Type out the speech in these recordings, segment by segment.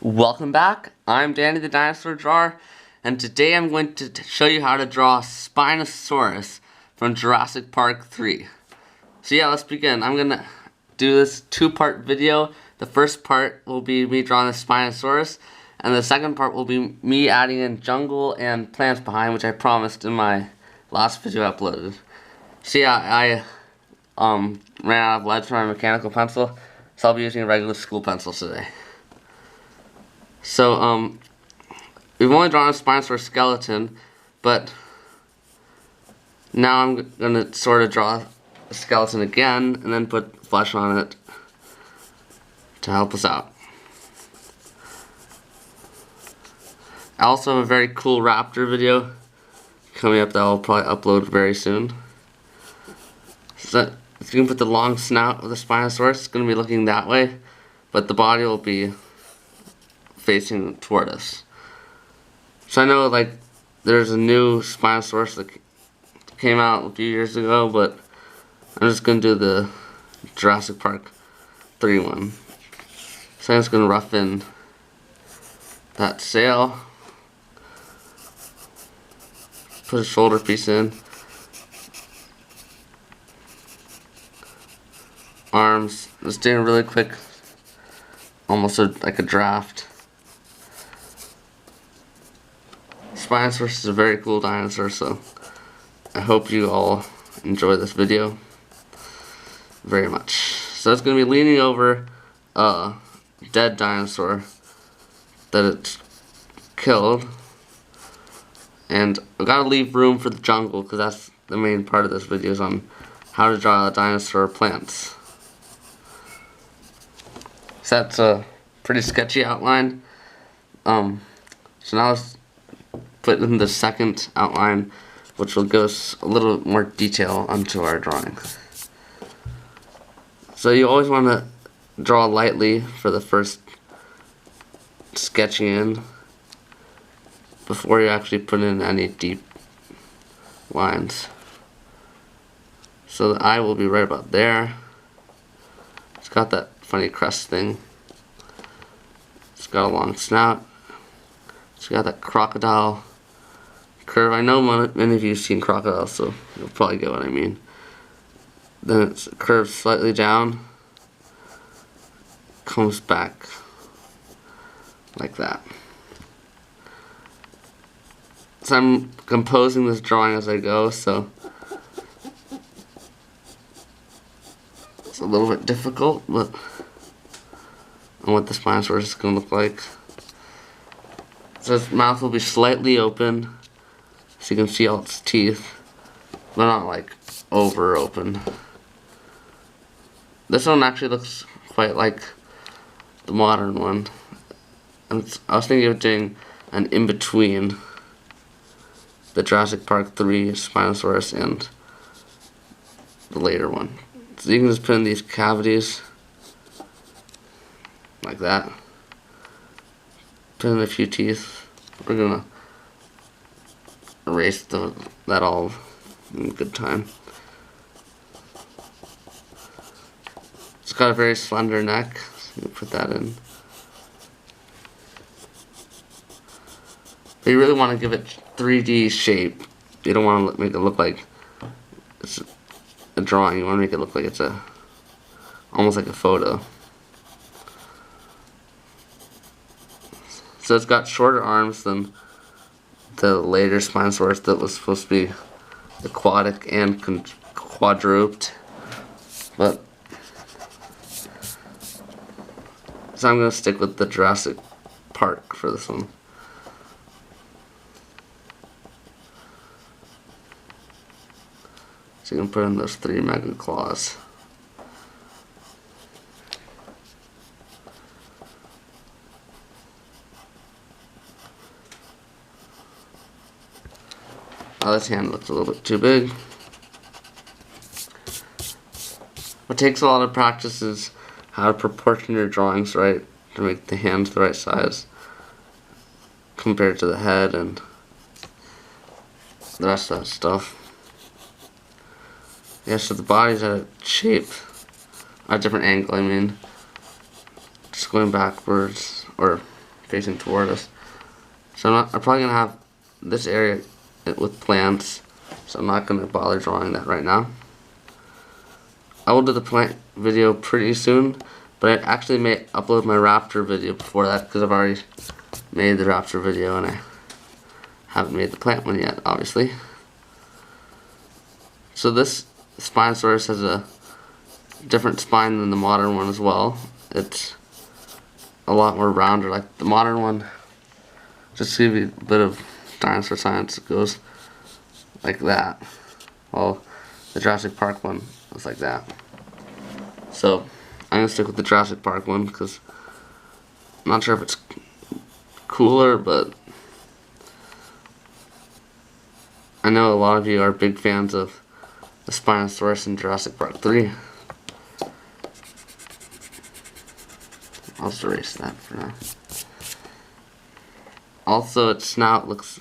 Welcome back. I'm Danny the Dinosaur Drawer, and today I'm going to show you how to draw Spinosaurus from Jurassic Park 3. So yeah, let's begin. I'm going to do this two-part video. The first part will be me drawing the Spinosaurus, and the second part will be me adding in jungle and plants behind, which I promised in my last video uploaded. So yeah, I ran out of lead for my mechanical pencil, so I'll be using regular school pencils today. So, we've only drawn a Spinosaurus skeleton, but now I'm going to sort of draw a skeleton again, and then put flesh on it to help us out. I also have a very cool raptor video coming up that I'll probably upload very soon. So, if you can put the long snout of the Spinosaurus, it's going to be looking that way, but the body will be facing toward us. So I know like there's a new Spinosaurus that came out a few years ago, but I'm just gonna do the Jurassic Park 3 one. So I'm just gonna rough in that sail, put a shoulder piece in, arms, just doing really quick, almost like a draft. Spinosaurus is a very cool dinosaur, so I hope you all enjoy this video very much. So it's going to be leaning over a dead dinosaur that it's killed, and I've got to leave room for the jungle because that's the main part of this video, is on how to draw a dinosaur plants. So that's a pretty sketchy outline. So now let's put in the second outline, which will give us a little more detail onto our drawing. So you always want to draw lightly for the first sketching in before you actually put in any deep lines. So the eye will be right about there. It's got that funny crest thing. It's got a long snout. It's got that crocodile curve. I know many of you have seen crocodiles, so you'll probably get what I mean. Then it's curved slightly down, comes back like that. So I'm composing this drawing as I go, so it's a little bit difficult, but on what the Spinosaurus is going to look like. So its mouth will be slightly open, so you can see all its teeth, but not like over open. This one actually looks quite like the modern one. And I was thinking of doing an in-between the Jurassic Park 3 Spinosaurus and the later one. So you can just put in these cavities like that. Put in a few teeth. We're gonna erase that all in good time. It's got a very slender neck, so you put that in. But you really want to give it 3D shape. You don't want to make it look like it's a drawing. You want to make it look like it's almost like a photo. So it's got shorter arms than the later Spinosaurus that was supposed to be aquatic and quadruped. But so I'm going to stick with the Jurassic Park for this one. So you can put in those 3 mega claws. Oh, this hand looks a little bit too big. What takes a lot of practice is how to proportion your drawings right to make the hands the right size compared to the head and the rest of that stuff. Yeah, so the body's at a shape, a different angle, I mean. Just going backwards, or facing toward us. So I'm probably gonna have this area with plants, so I'm not gonna bother drawing that right now. I will do the plant video pretty soon, but I actually may upload my raptor video before that because I've already made the raptor video and I haven't made the plant one yet, obviously. So this Spinosaurus has a different spine than the modern one as well. It's a lot more rounder. Like the modern one, just to give you a bit of dinosaur science, it goes like that. Well, the Jurassic Park one was like that. So I'm gonna stick with the Jurassic Park one because I'm not sure if it's cooler, but I know a lot of you are big fans of the Spinosaurus in Jurassic Park 3. I'll just erase that for now. Also, its snout looks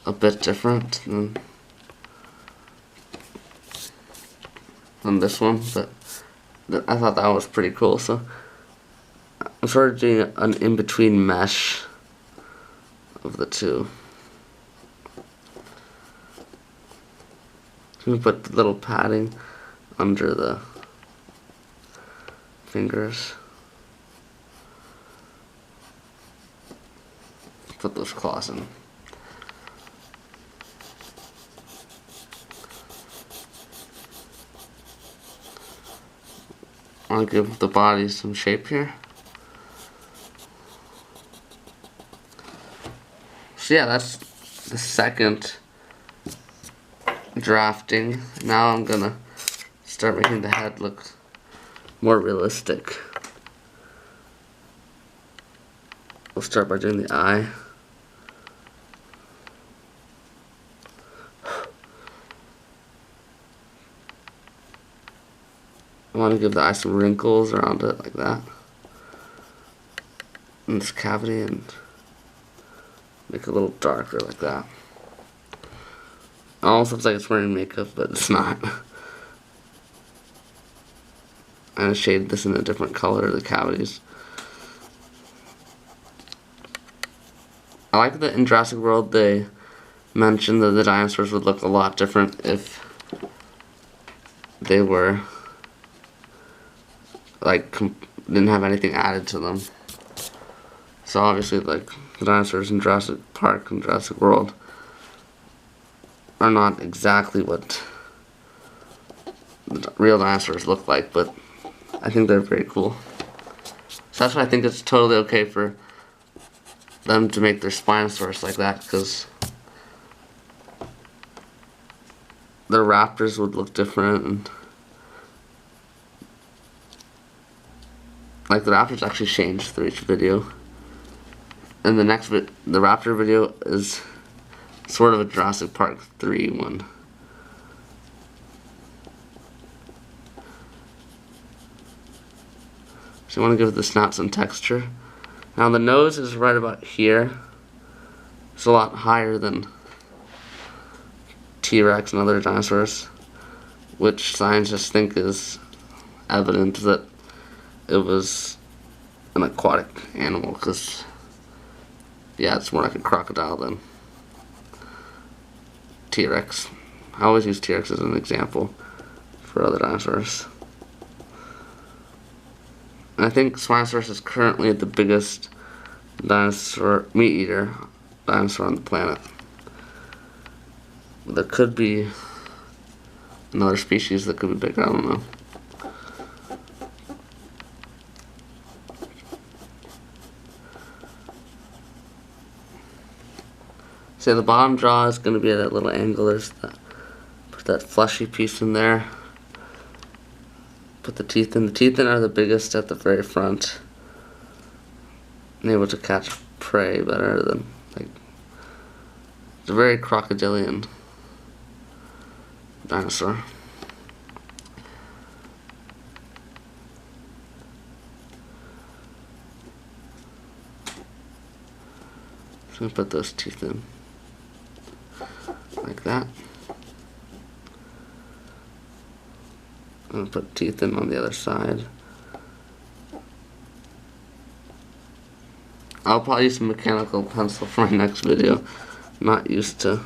a bit different than this one, but I thought that was pretty cool. So I'm sort of doing an in-between mesh of the two. So we put the little padding under the fingers. Put those claws in. I'll give the body some shape here. So yeah, that's the second drafting. Now I'm gonna start making the head look more realistic. We'll start by doing the eye. I want to give the eye some wrinkles around it like that. In this cavity, and make it a little darker like that. It almost looks like it's wearing makeup, but it's not. I'm gonna shade this in a different color, the cavities. I like that in Jurassic World they mentioned that the dinosaurs would look a lot different if they were like didn't have anything added to them. So obviously, like the dinosaurs in Jurassic Park and Jurassic World are not exactly what the real dinosaurs look like, but I think they're very cool. So that's why I think it's totally okay for them to make their Spinosaurus like that, because their raptors would look different, and like the raptors actually changed through each video. And the next the raptor video is sort of a Jurassic Park 3 one. So you want to give the snout some texture. Now the nose is right about here. It's a lot higher than T-Rex and other dinosaurs, which scientists think is evidence that it was an aquatic animal, because yeah, it's more like a crocodile than T-Rex. I always use T-Rex as an example for other dinosaurs. And I think Spinosaurus is currently the biggest dinosaur, meat-eater dinosaur on the planet. There could be another species that could be bigger, I don't know. So the bottom jaw is going to be at that little angle. There's that, put that fleshy piece in there. Put the teeth in. The teeth in are the biggest at the very front. And able to catch prey better than, like, it's a very crocodilian dinosaur. So we put those teeth in. Like that. I'm going to put teeth in on the other side. I'll probably use a mechanical pencil for my next video. I'm not used to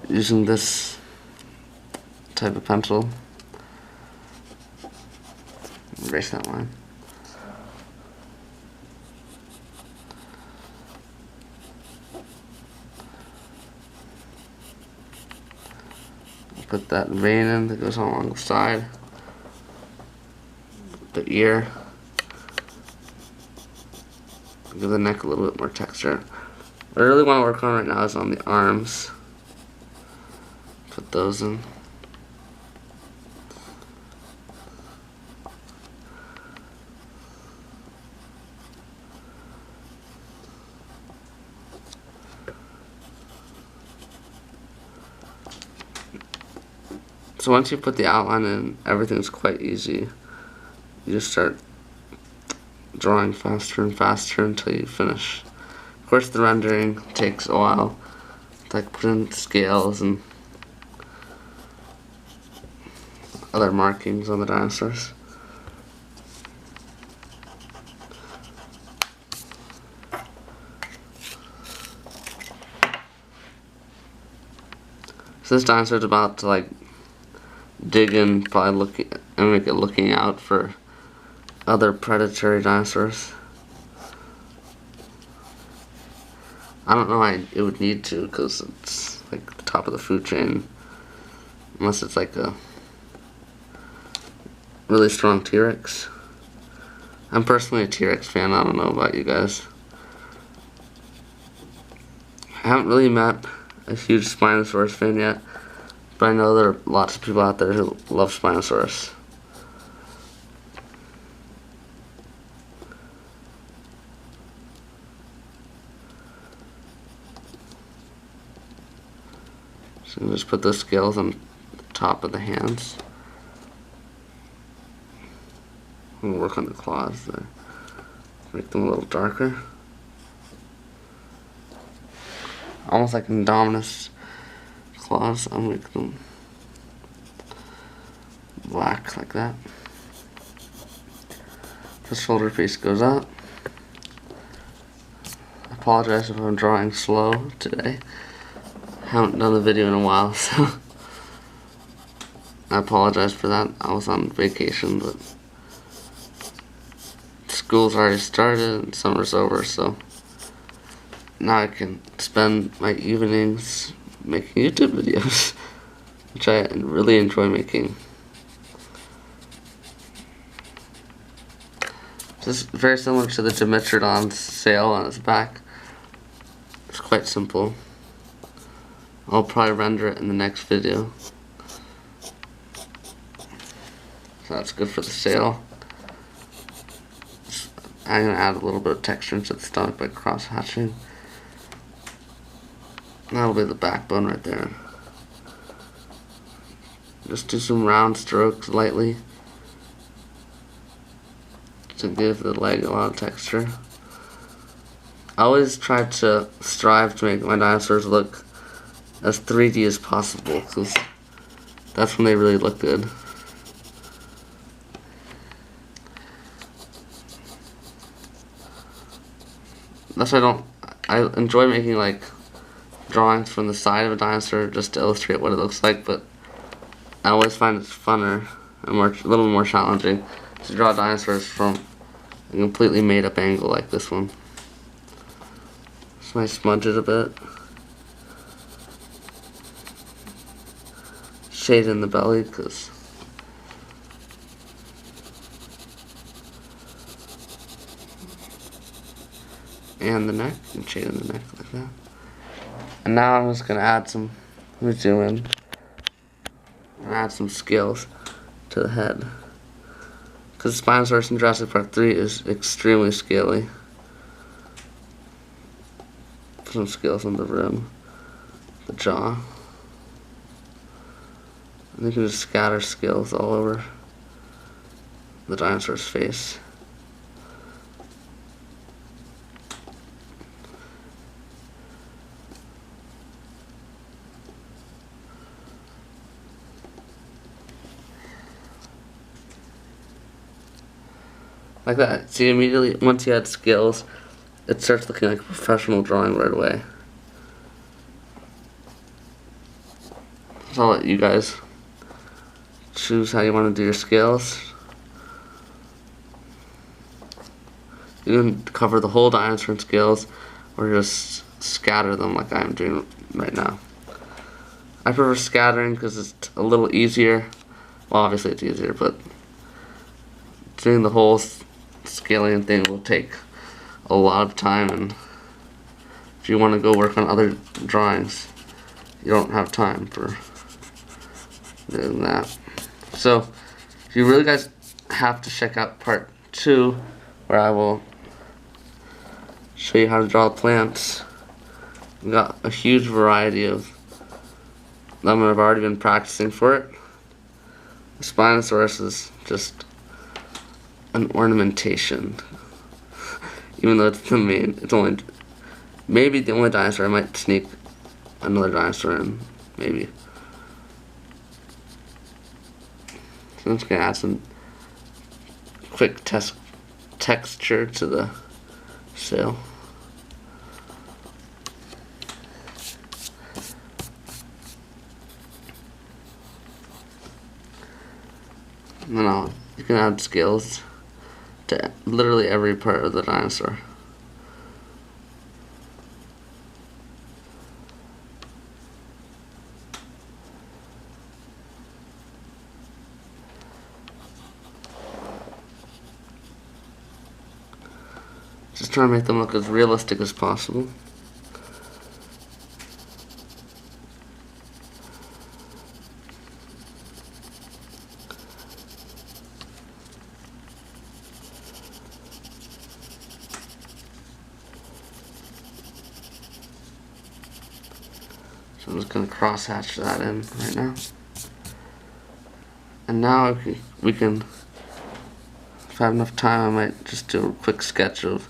using this type of pencil. Erase that line. Put that vein in that goes along the side, the ear. Give the neck a little bit more texture. What I really want to work on right now is on the arms. Put those in. So once you put the outline in, everything's quite easy. You just start drawing faster and faster until you finish. Of course, the rendering takes a while, like putting scales and other markings on the dinosaurs. So this dinosaur's about to like dig in, probably looking and make it looking out for other predatory dinosaurs. I don't know why it would need to, because it's like the top of the food chain, unless it's like a really strong T-Rex. I'm personally a T-Rex fan. I don't know about you guys. I haven't really met a huge Spinosaurus fan yet, but I know there are lots of people out there who love Spinosaurus. So I'm just put those scales on the top of the hands. I'm gonna work on the claws there. Make them a little darker. Almost like Indominus claws. I'll make them black like that. The shoulder piece goes up. I apologize if I'm drawing slow today. I haven't done a video in a while, so I apologize for that. I was on vacation, but school's already started and summer's over, so now I can spend my evenings making YouTube videos, which I really enjoy making. Just very similar to the Dimetrodon's sail on its back. It's quite simple. I'll probably render it in the next video. So that's good for the sail. I'm going to add a little bit of texture into the stomach by cross-hatching. That'll be the backbone right there. Just do some round strokes lightly to give the leg a lot of texture. I always try to strive to make my dinosaurs look as 3D as possible, because that's when they really look good. That's why I enjoy making like drawings from the side of a dinosaur just to illustrate what it looks like, but I always find it's funner and a little more challenging to draw dinosaurs from a completely made up angle like this one. So I smudge it a bit. Shade in the belly, because and the neck, and shade in the neck like that. And now I'm just gonna add some, let me zoom in, and add some scales to the head. Because Spinosaurus in Jurassic Park 3 is extremely scaly. Put some scales on the rim, the jaw. And you can just scatter scales all over the dinosaur's face. Like that. See, immediately, once you add scales, it starts looking like a professional drawing right away. So I'll let you guys choose how you want to do your scales. You can cover the whole dinosaur in scales, or just scatter them like I'm doing right now. I prefer scattering because it's a little easier. Well, obviously it's easier, but doing the whole scaling thing will take a lot of time, and if you want to go work on other drawings, you don't have time for doing that. So, you really guys have to check out part 2, where I will show you how to draw plants. We've got a huge variety of them, and I've already been practicing for it. The Spinosaurus is just an ornamentation. Even though it's the main, it's only, maybe the only dinosaur. I might sneak another dinosaur in, maybe. So I'm just gonna add some quick texture to the sail. And then you can add scales to literally every part of the dinosaur. Just trying to make them look as realistic as possible. So I'm just going to cross hatch that in right now. And now we can, if I have enough time, I might just do a quick sketch of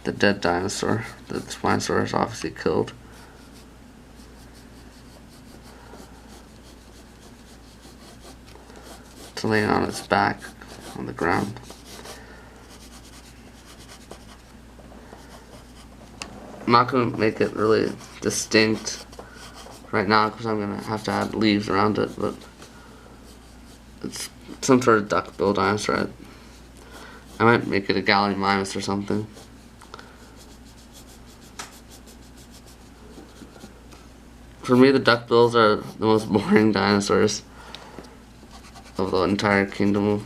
the dead dinosaur that the Spinosaurus obviously killed. It's laying on its back on the ground. I'm not going to make it really distinct right now because I'm going to have to add leaves around it, but it's some sort of duck-billed dinosaur. I might make it a Gallimimus or something. For me, the duckbills are the most boring dinosaurs of the entire kingdom.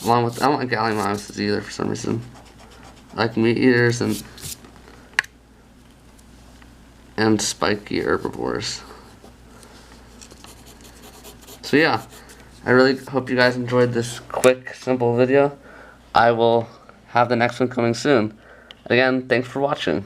Along with, I don't like Gallimimuses either for some reason. I like meat eaters and spiky herbivores. So yeah, I really hope you guys enjoyed this quick, simple video. I will have the next one coming soon. Again, thanks for watching.